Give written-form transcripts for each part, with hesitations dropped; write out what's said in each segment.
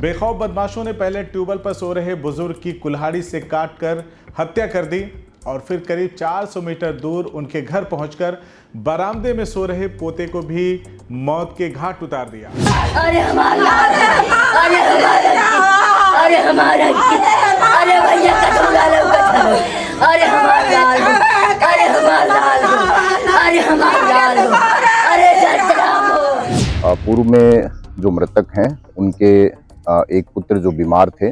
बेखौफ बदमाशों ने पहले ट्यूबवेल पर सो रहे बुजुर्ग की कुल्हाड़ी से काटकर हत्या कर दी और फिर करीब 400 मीटर दूर उनके घर पहुंचकर बरामदे में सो रहे पोते को भी मौत के घाट उतार दिया। अरे हमारा, अरे हमारा, अरे हमारा, अरे भैया अरे हमारा, अरे हमारा, अरे हमारा, अरे पूर्व में जो मृतक हैं उनके एक पुत्र जो बीमार थे,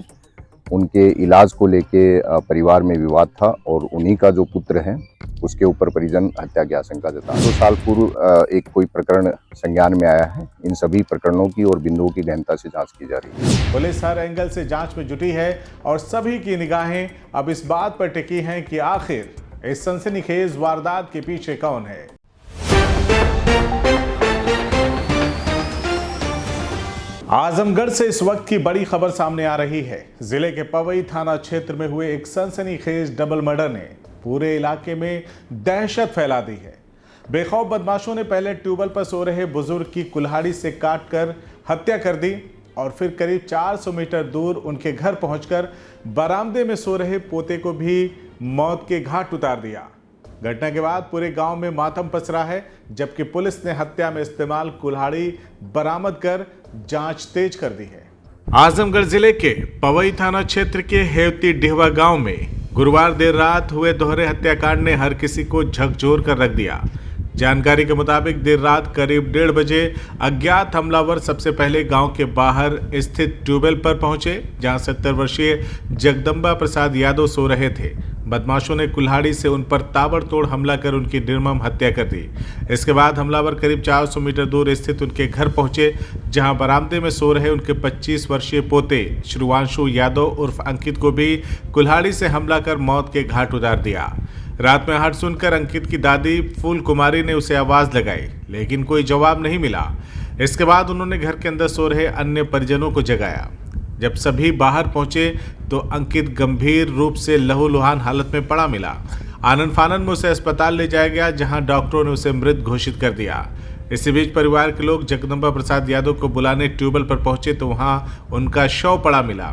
उनके इलाज को लेके परिवार में विवाद था और उन्हीं का जो पुत्र है उसके ऊपर परिजन हत्या की आशंका जता। 2 साल पूर्व एक कोई प्रकरण संज्ञान में आया है। इन सभी प्रकरणों की और बिंदुओं की गहनता से जांच की जा रही है। पुलिस हर एंगल से जांच में जुटी है और सभी की निगाहें अब इस बात पर टिकी हैं कि आखिर इस सनसनीखेज वारदात के पीछे कौन है। आजमगढ़ से इस वक्त की बड़ी खबर सामने आ रही है। जिले के पवई थाना क्षेत्र में हुए एक सनसनीखेज डबल मर्डर ने पूरे इलाके में दहशत फैला दी है। बेखौफ बदमाशों ने पहले ट्यूबवेल पर सो रहे बुजुर्ग की कुल्हाड़ी से काटकर हत्या कर दी और फिर करीब 400 मीटर दूर उनके घर पहुंचकर बरामदे में सो रहे पोते को भी मौत के घाट उतार दिया। घटना के बाद पूरे गांव में मातम पसरा है, जबकि पुलिस ने हत्या में इस्तेमाल कुल्हाड़ी बरामद कर जांच तेज कर दी है। आजमगढ़ जिले के पवई थाना क्षेत्र के हेवती डिहवा गांव में गुरुवार देर रात हुए दोहरे हत्याकांड ने हर किसी को झकझोर कर रख दिया। जानकारी के मुताबिक देर रात करीब 1:30 बजे अज्ञात हमलावर सबसे पहले गांव के बाहर स्थित ट्यूबवेल पर पहुंचे, जहां 70 वर्षीय जगदम्बा प्रसाद यादव सो रहे थे। बदमाशों ने कुल्हाड़ी से उन पर ताबड़तोड़ हमला कर उनकी निर्मम हत्या कर दी। इसके बाद हमलावर करीब 400 मीटर दूर स्थित उनके घर पहुंचे, जहां बरामदे में सो रहे उनके 25 वर्षीय पोते श्रीवांशु यादव उर्फ अंकित को भी कुल्हाड़ी से हमला कर मौत के घाट उतार दिया। रात में आहट सुनकर अंकित की दादी फूल कुमारी ने उसे आवाज लगाई, लेकिन कोई जवाब नहीं मिला। इसके बाद उन्होंने घर के अंदर सो रहे अन्य परिजनों को जगाया। जब सभी बाहर पहुंचे तो अंकित गंभीर रूप से लहूलुहान हालत में पड़ा मिला। आनन फानन में उसे अस्पताल ले जाया गया, जहां डॉक्टरों ने उसे मृत घोषित कर दिया। इसी बीच परिवार के लोग जगदम्बा प्रसाद यादव को बुलाने ट्यूबवेल पर पहुंचे तो वहां उनका शव पड़ा मिला।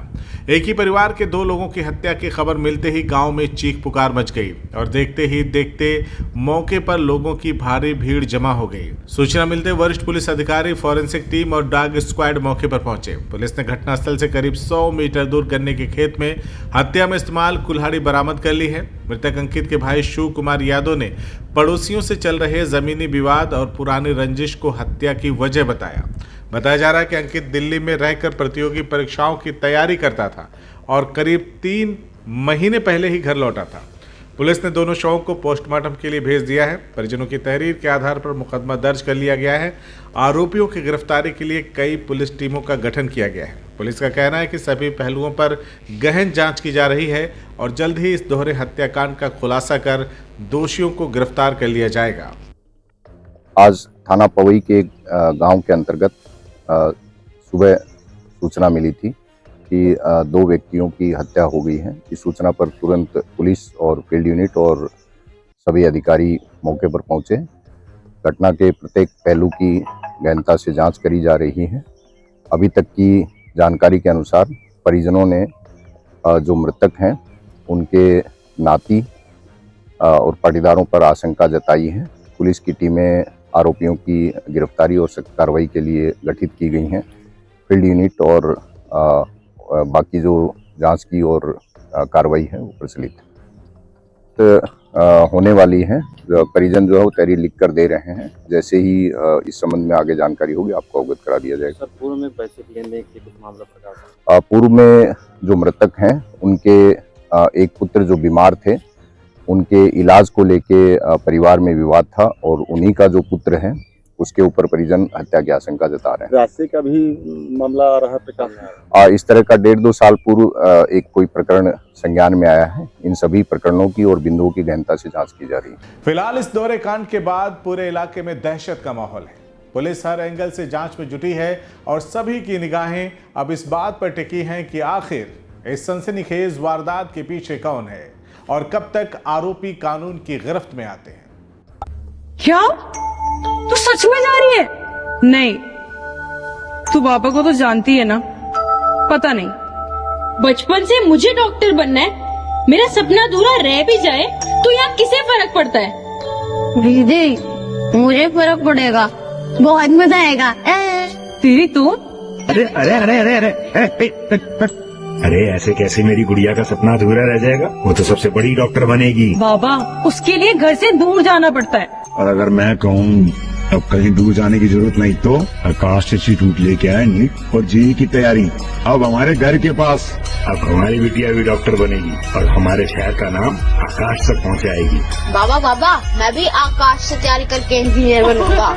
एक ही परिवार के 2 लोगों की हत्या की खबर मिलते ही गांव में चीख पुकार मच गई और देखते ही देखते मौके पर लोगों की भारी भीड़ जमा हो गई। सूचना मिलते वरिष्ठ पुलिस अधिकारी, फॉरेंसिक टीम और डॉग स्क्वाड मौके पर पहुंचे। पुलिस ने घटनास्थल से करीब 100 मीटर दूर गन्ने के खेत में हत्या में इस्तेमाल कुल्हाड़ी बरामद कर ली है। मृतक अंकित के भाई शिव कुमार यादव ने पड़ोसियों से चल रहे जमीनी विवाद और पुरानी रंजिश को हत्या की वजह बताया जा रहा है कि अंकित दिल्ली में रहकर प्रतियोगी परीक्षाओं की तैयारी करता था और करीब 3 महीने पहले ही घर लौटा था। पुलिस ने दोनों शवों को पोस्टमार्टम के लिए भेज दिया है। परिजनों की तहरीर के आधार पर मुकदमा दर्ज कर लिया गया है। आरोपियों की गिरफ्तारी के लिए कई पुलिस टीमों का गठन किया गया है। पुलिस का कहना है कि सभी पहलुओं पर गहन जांच की जा रही है और जल्द ही इस दोहरे हत्याकांड का खुलासा कर दोषियों को गिरफ्तार कर लिया जाएगा। आज थाना पवई के गांव के अंतर्गत सुबह सूचना मिली थी कि 2 व्यक्तियों की हत्या हो गई है। इस सूचना पर तुरंत पुलिस और फील्ड यूनिट और सभी अधिकारी मौके पर पहुंचे। घटना के प्रत्येक पहलू की गहनता से जांच करी जा रही है। अभी तक की जानकारी के अनुसार परिजनों ने जो मृतक हैं उनके नाती और पाटीदारों पर आशंका जताई है। पुलिस की टीमें आरोपियों की गिरफ्तारी और सख्त कार्रवाई के लिए गठित की गई हैं। फील्ड यूनिट और बाकी जो जांच की और कार्रवाई है वो प्रचलित होने वाली है। परिजन जो है वो तहरीर लिख कर दे रहे हैं। जैसे ही इस संबंध में आगे जानकारी होगी आपको अवगत करा दिया जाएगा। सर, पूर्व में पैसे लेने के कुछ मामला प्रकाश पूर्व में जो मृतक हैं उनके एक पुत्र जो बीमार थे, उनके इलाज को लेके परिवार में विवाद था और उन्हीं का जो पुत्र है उसके ऊपर परिजन हत्या की आशंका जता रहे हैं। राशि का भी मामला आ रहा प्रकाश। इस तरह का 1.5-2 साल पूर्व एक कोई प्रकरण संज्ञान में आया है। इन सभी प्रकरणों की और बिंदुओं की गहनता से जांच की जा रही है। फिलहाल इस दोहरे कांड के बाद पूरे इलाके में दहशत का माहौल है। पुलिस हर एंगल से जांच में जुटी है और सभी की निगाहें अब इस बात पर टिकी हैं कि आखिर इस सनसनीखेज वारदात के पीछे कौन है और कब तक आरोपी कानून की गिरफ्त में आते हैं। क्या तू सच में जा रही है? नहीं, तू पापा को तो जानती है ना, पता नहीं, बचपन से मुझे डॉक्टर बनना है, मेरा सपना अधूरा रह भी जाए तो यहाँ किसे फर्क पड़ता है? दीदी मुझे फर्क पड़ेगा, बहुत मजा आएगा। तेरी तो अरे अरे अरे अरे अरे अरे ऐसे कैसे मेरी गुड़िया का सपना अधूरा रह जाएगा? वो तो सबसे बड़ी डॉक्टर बनेगी। बाबा, उसके लिए घर से दूर जाना पड़ता है। और अगर मैं कहूँ अब कहीं दूर जाने की जरूरत नहीं तो आकाश इंस्टीट्यूट लेके आए नीट और जेईई की तैयारी अब हमारे घर के पास। अब हमारी बिटिया भी डॉक्टर बनेगी और हमारे शहर का नाम आकाश तक पहुँचाएगी। बाबा बाबा, मैं भी आकाश से तैयारी करके इंजीनियर बनूंगा।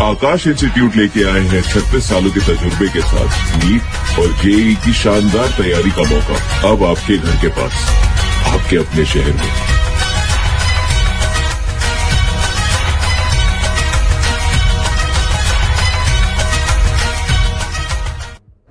आकाश इंस्टीट्यूट लेके आए हैं 36 सालों के तजुर्बे के साथ नीट और जेईई की शानदार तैयारी का मौका अब आपके घर के पास, आपके अपने शहर में।